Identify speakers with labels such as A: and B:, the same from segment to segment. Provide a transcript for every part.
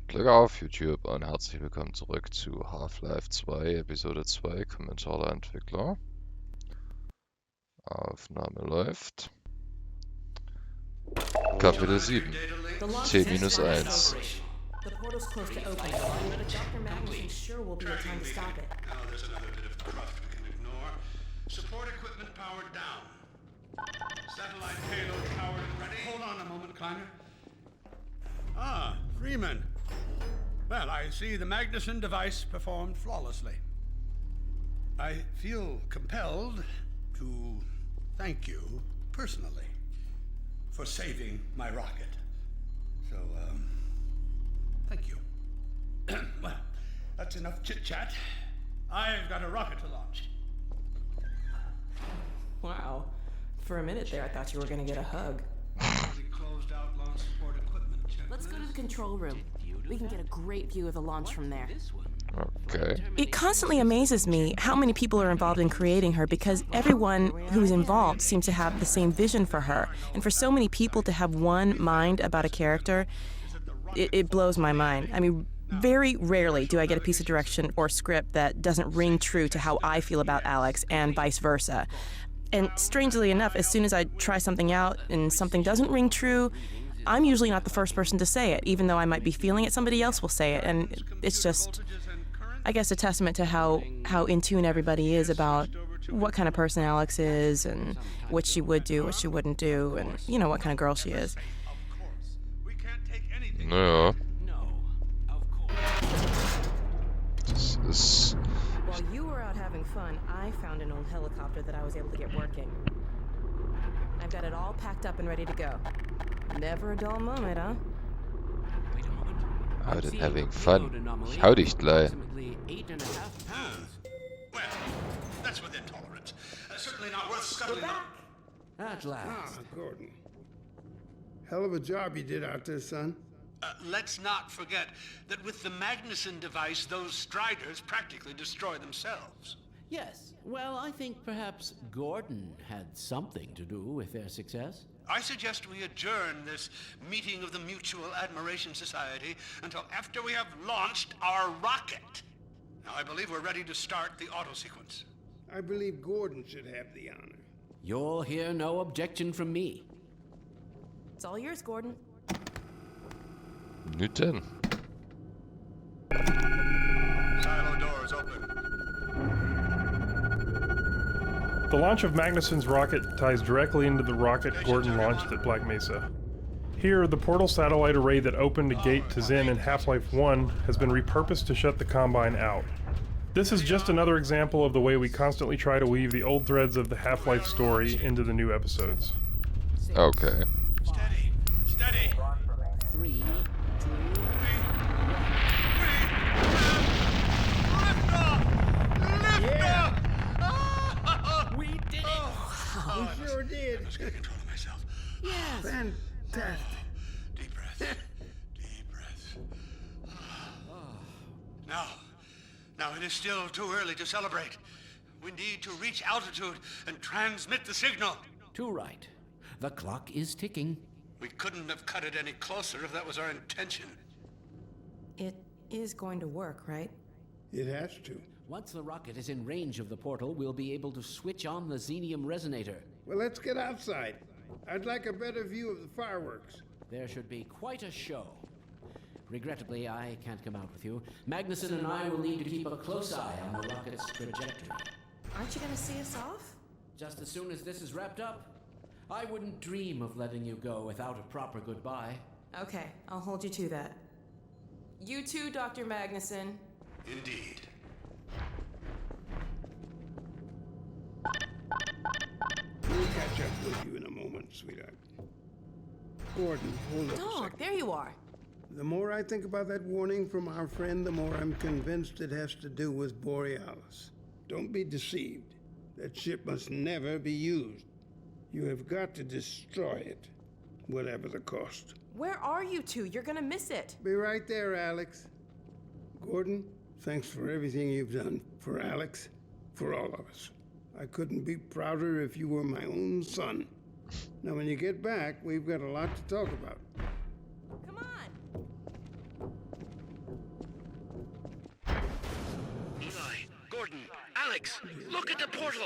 A: Glück auf YouTube und herzlich willkommen zurück zu Half-Life 2, Episode 2, Kommentar der Entwickler. Aufnahme läuft. Kapitel 7. T-1.
B: The portal's close to opening. Dr. Magnuson sure will be in time to stop it.
C: Now there's another bit of cruft we can ignore. Support equipment powered down. Satellite payload powered and ready. Hold on a moment, Kleiner. Ah, Freeman. Well, I see the Magnuson device performed flawlessly. I feel compelled to thank you personally for saving my rocket. So, thank you. Well, that's enough chit-chat. I've got a rocket to launch.
B: Wow. For a minute there, I thought you were going to get a hug.
C: We closed out launch support equipment.
B: Let's go to the control room. We can get a great view of the launch from there.
A: Okay.
D: It constantly amazes me how many people are involved in creating her, because everyone who's involved seems to have the same vision for her. And for so many people to have one mind about a character, it blows my mind. I mean, very rarely do I get a piece of direction or script that doesn't ring true to how I feel about Alex, and vice versa. And strangely enough, as soon as I try something out and something doesn't ring true, I'm usually not the first person to say it. Even though I might be feeling it, somebody else will say it. And it's just, I guess, a testament to how in tune everybody is about what kind of person Alex is, and what she would do, what she wouldn't do, and, you know, what kind of girl she is.
A: Naja. Das ist...
B: While you were out having fun, I found an old helicopter that I was able to get working. I've got it all packed up and ready to go. Never a dull moment, huh?
A: Out and having fun. Ich hau dich gleich.
C: Well, that's within tolerance. Certainly not worth scuttling.
E: At last.
F: Ah, Gordon. Hell of a job you did out there, son.
C: Let's not forget that with the Magnuson device, those Striders practically destroy themselves.
E: Yes. Well, I think perhaps Gordon had something to do with their success.
C: I suggest we adjourn this meeting of the Mutual Admiration Society until after we have launched our rocket. Now, I believe we're ready to start the auto sequence.
F: I believe Gordon should have the honor.
E: You'll hear no objection from me.
B: It's all yours, Gordon.
A: Nu denn.
C: Silo doors open.
G: The launch of Magnuson's rocket ties directly into the rocket Gordon launched at Black Mesa. Here, the portal satellite array that opened a gate to Zen in Half-Life 1 has been repurposed to shut the Combine out. This is just another example of the way we constantly try to weave the old threads of the Half-Life story into the new episodes.
A: Okay.
C: Steady, steady.
E: 3, 2,
C: Lift off! Lift off!
E: we did it!
F: We sure did.
C: I just gotta control myself.
E: Yes.
F: Fantastic.
C: Deep breath. Deep breath. Now it is still too early to celebrate. We need to reach altitude and transmit the signal.
E: Too right. The clock is ticking.
C: We couldn't have cut it any closer if that was our intention.
B: It is going to work, right?
F: It has to.
E: Once the rocket is in range of the portal, we'll be able to switch on the xenium resonator.
F: Well, let's get outside. I'd like a better view of the fireworks.
E: There should be quite a show. Regrettably, I can't come out with you. Magnuson and I will need to keep a close eye on the rocket's trajectory.
B: Aren't you going to see us off?
E: Just as soon as this is wrapped up, I wouldn't dream of letting you go without a proper goodbye.
B: Okay, I'll hold you to that. You too, Dr. Magnuson.
C: Indeed.
F: We'll catch up with you in a moment, sweetheart. Gordon, hold up a
B: Dog,
F: second.
B: there you are.
F: The more I think about that warning from our friend, the more I'm convinced it has to do with Borealis. Don't be deceived. That ship must never be used. You have got to destroy it, whatever the cost.
B: Where are you two? You're gonna miss it.
F: Be right there, Alex. Gordon, thanks for everything you've done for Alex, for all of us. I couldn't be prouder if you were my own son. Now, when you get back, we've got a lot to talk about.
B: Come on.
H: Alex, look at the portal!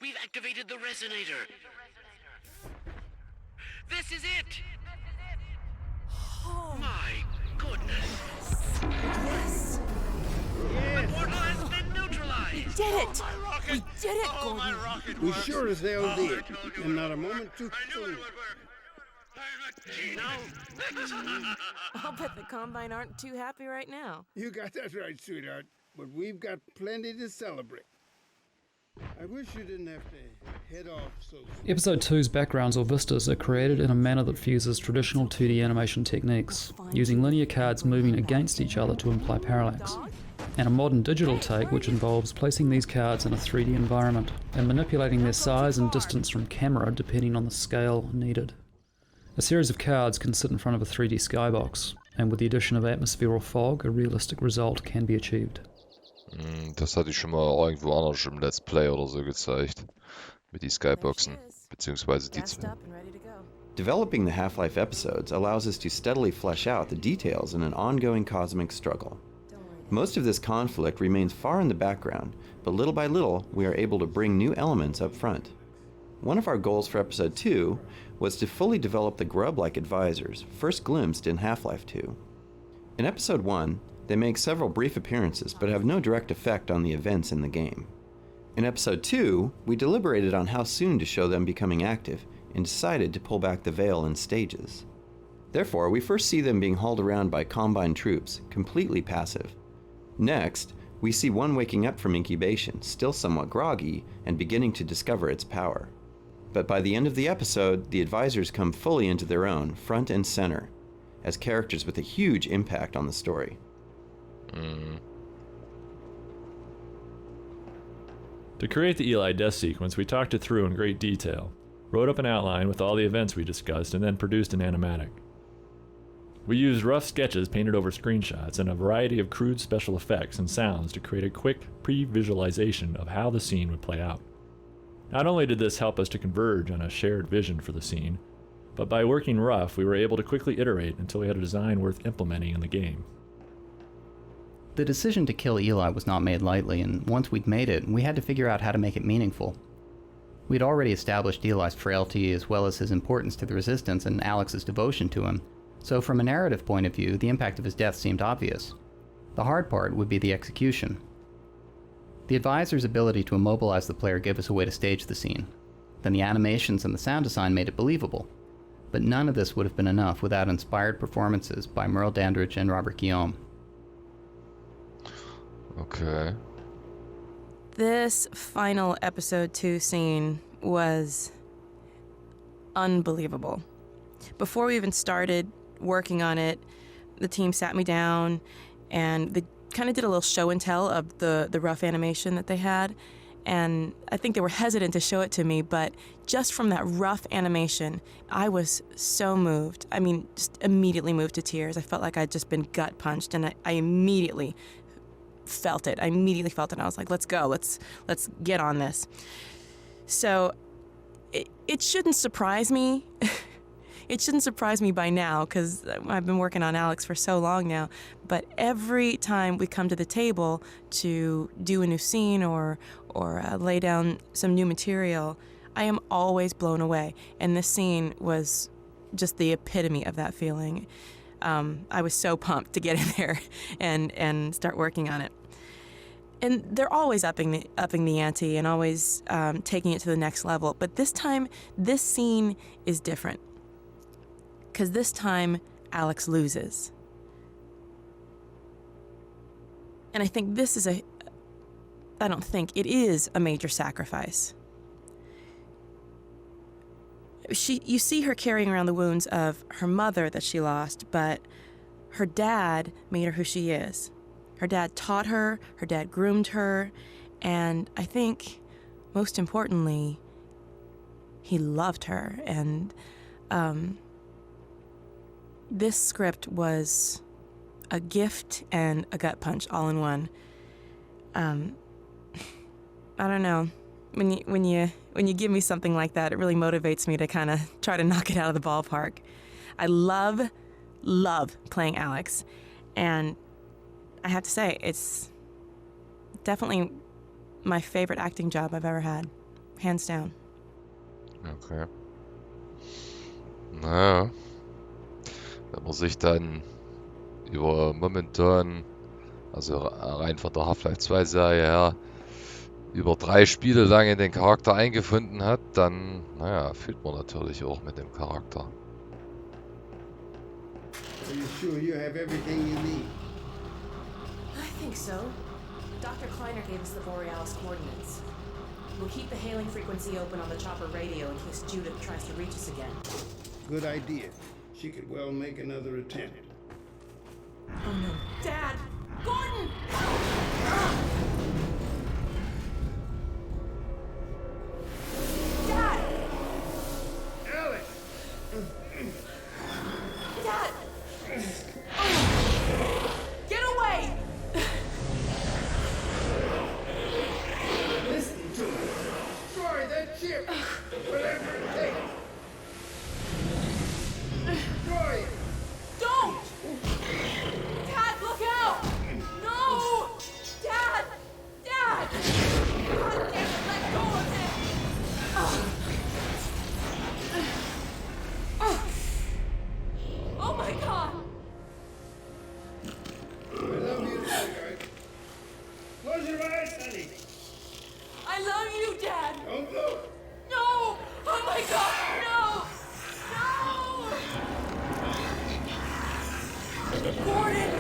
H: We've activated the resonator. This is it!
B: Oh,
H: My goodness!
B: yes.
H: The portal has been neutralized!
B: Did it!
C: My rocket!
B: We did it,
C: Oh, my
B: Gordon.
C: rocket
F: We
C: works.
F: sure as hell
C: Oh, I
F: did,
C: told you
F: and
C: it
F: not a
C: would
F: moment
C: work.
F: too
C: I knew
F: soon.
C: it would work. I'm a genius.
B: I'll bet the Combine aren't too happy right now.
F: You got that right, sweetheart. But we've got plenty to celebrate. I wish you didn't have to head off so soon.
I: Episode 2's backgrounds or vistas are created in a manner that fuses traditional 2D animation techniques, using linear cards moving against each other to imply parallax, and a modern digital take which involves placing these cards in a 3D environment and manipulating their size and distance from camera depending on the scale needed. A series of cards can sit in front of a 3D skybox, and with the addition of atmosphere or fog, a realistic result can be achieved.
A: Das hatte ich schon mal irgendwo anders im Let's Play oder so gezeigt. Mit die Skyboxen, beziehungsweise die
B: Gassed
A: zwei.
B: up and ready to go.
J: Developing the Half-Life episodes allows us to steadily flesh out the details in an ongoing cosmic struggle. Most of this conflict remains far in the background, but little by little we are able to bring new elements up front. One of our goals for Episode 2 was to fully develop the grub-like advisors, first glimpsed in Half-Life 2. In Episode 1, they make several brief appearances but have no direct effect on the events in the game. In Episode 2, we deliberated on how soon to show them becoming active and decided to pull back the veil in stages. Therefore, we first see them being hauled around by Combine troops, completely passive. Next, we see one waking up from incubation, still somewhat groggy, and beginning to discover its power. But by the end of the episode, the advisors come fully into their own, front and center, as characters with a huge impact on the story.
K: To create the Eli death sequence, we talked it through in great detail, wrote up an outline with all the events we discussed, and then produced an animatic. We used rough sketches painted over screenshots and a variety of crude special effects and sounds to create a quick pre-visualization of how the scene would play out. Not only did this help us to converge on a shared vision for the scene, but by working rough, we were able to quickly iterate until we had a design worth implementing in the game.
L: The decision to kill Eli was not made lightly, and once we'd made it, we had to figure out how to make it meaningful. We'd already established Eli's frailty as well as his importance to the Resistance and Alex's devotion to him, so from a narrative point of view, the impact of his death seemed obvious. The hard part would be the execution. The advisor's ability to immobilize the player gave us a way to stage the scene. Then the animations and the sound design made it believable. But none of this would have been enough without inspired performances by Merle Dandridge and Robert Guillaume.
A: Okay.
D: This final episode 2 scene was unbelievable. Before we even started working on it, the team sat me down and they kind of did a little show and tell of the rough animation that they had. And I think they were hesitant to show it to me, but just from that rough animation, I was so moved. I mean, just immediately moved to tears. I felt like I'd just been gut punched, and I immediately felt it. I was like, let's go, let's get on this. So it shouldn't surprise me. It shouldn't surprise me by now, because I've been working on Alex for so long now, but every time we come to the table to do a new scene or lay down some new material, I am always blown away, and this scene was just the epitome of that feeling. I was so pumped to get in there and start working on it. And they're always upping the ante and always taking it to the next level, but this time, this scene is different. Because this time, Alex loses. And I think this is it is a major sacrifice. You see her carrying around the wounds of her mother that she lost, but her dad made her who she is. Her dad taught her dad groomed her, and I think, most importantly, he loved her, and this script was a gift and a gut punch all in one. I don't know. When you give me something like that, it really motivates me to kind of try to knock it out of the ballpark. I love love playing Alex. And I have to say, it's definitely my favorite acting job I've ever had. Hands down.
A: Okay. Naja. Wenn man sich dann über momentan, also rein von der Half-Life 2 Serie her, über 3 Spiele lang in den Charakter eingefunden hat, dann, naja, fühlt man natürlich auch mit dem Charakter.
F: Are you sure you have everything you need?
B: I think so. Dr. Kleiner gave us the Borealis coordinates. We'll keep the hailing frequency open on the chopper radio in case Judith tries to reach us again.
F: Good idea. She could well make another attempt.
B: Oh no. Dad! Gordon! Dad!
F: Alex!
B: Dad! Get away!
F: Listen to me. Destroy that ship. Whatever it takes. Destroy it.
B: Don't! Dad, look out! No! Dad! Dad! God damn it, let go of it! Oh my god!
F: I love you, sweetheart. Close your eyes, honey.
B: I love you, Dad!
F: Don't look.
B: No! Oh my god, no! No! Gordon!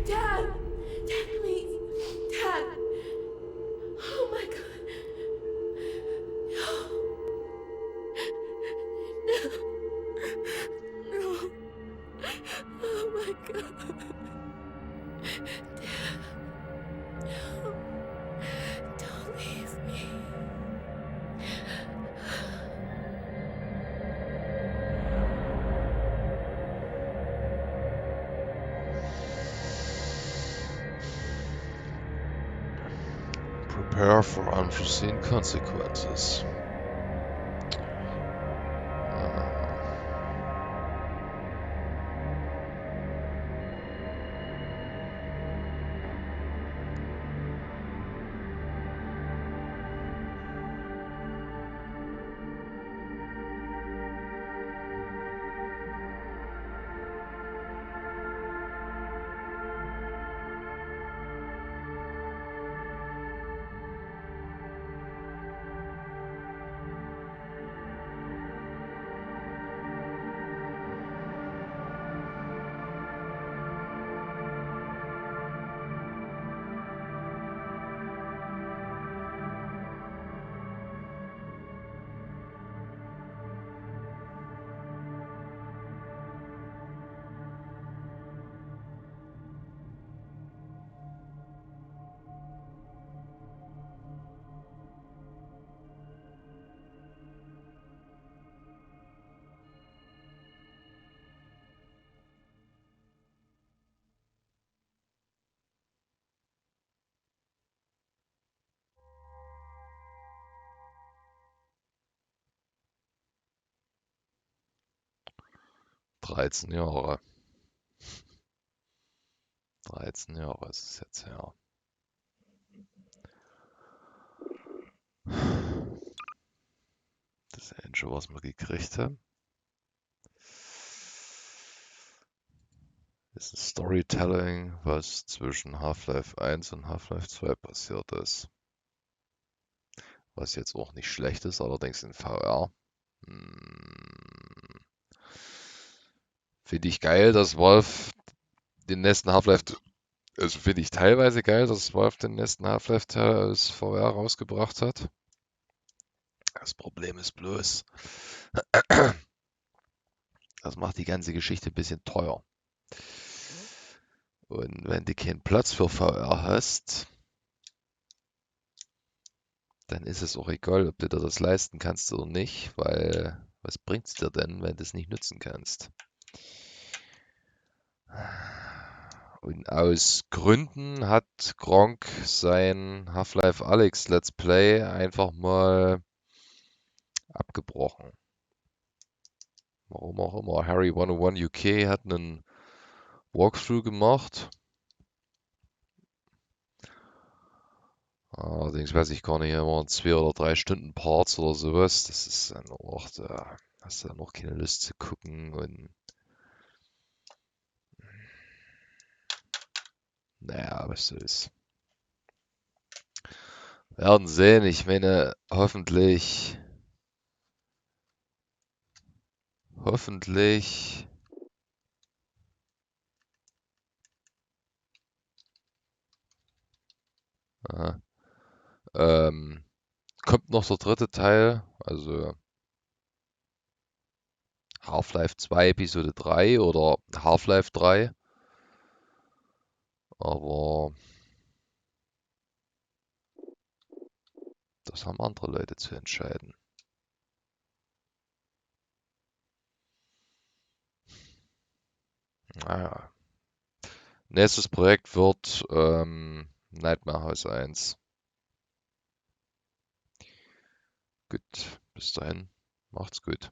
B: Dad! Dad, please! Dad! Oh my god! No! No! Oh my god! Dad! No! Don't leave me!
A: Prepare for unforeseen consequences. Dreizehn Jahre. 13 Jahre ist es jetzt her. Das Einzige, was wir gekriegt haben, ist ein Storytelling, was zwischen Half-Life 1 und Half-Life 2 passiert ist. Was jetzt auch nicht schlecht ist, allerdings in VR. Finde ich geil, dass Valve den nächsten Half-Life, also finde ich teilweise geil, dass Valve den nächsten Half-Life Teil als VR rausgebracht hat. Das Problem ist bloß, das macht die ganze Geschichte ein bisschen teuer. Und wenn du keinen Platz für VR hast, dann ist es auch egal, ob du dir das leisten kannst oder nicht, weil Was bringt's dir denn, wenn du es nicht nutzen kannst? Und aus Gründen hat Gronk sein Half-Life Alyx Let's Play einfach mal abgebrochen. Warum auch immer. Harry 101 UK hat einen Walkthrough gemacht. Allerdings weiß ich gar nicht, immer 2 oder 3 Stunden Parts oder sowas. Das ist dann auch, da hast du dann noch keine Lust zu gucken und naja, was soll's. Werden sehen. Ich meine, hoffentlich. Aha, kommt noch der dritte Teil, also Half-Life 2 Episode 3 oder Half-Life 3. Aber das haben andere Leute zu entscheiden. Naja. Nächstes Projekt wird Nightmare House 1. Gut, bis dahin. Macht's gut.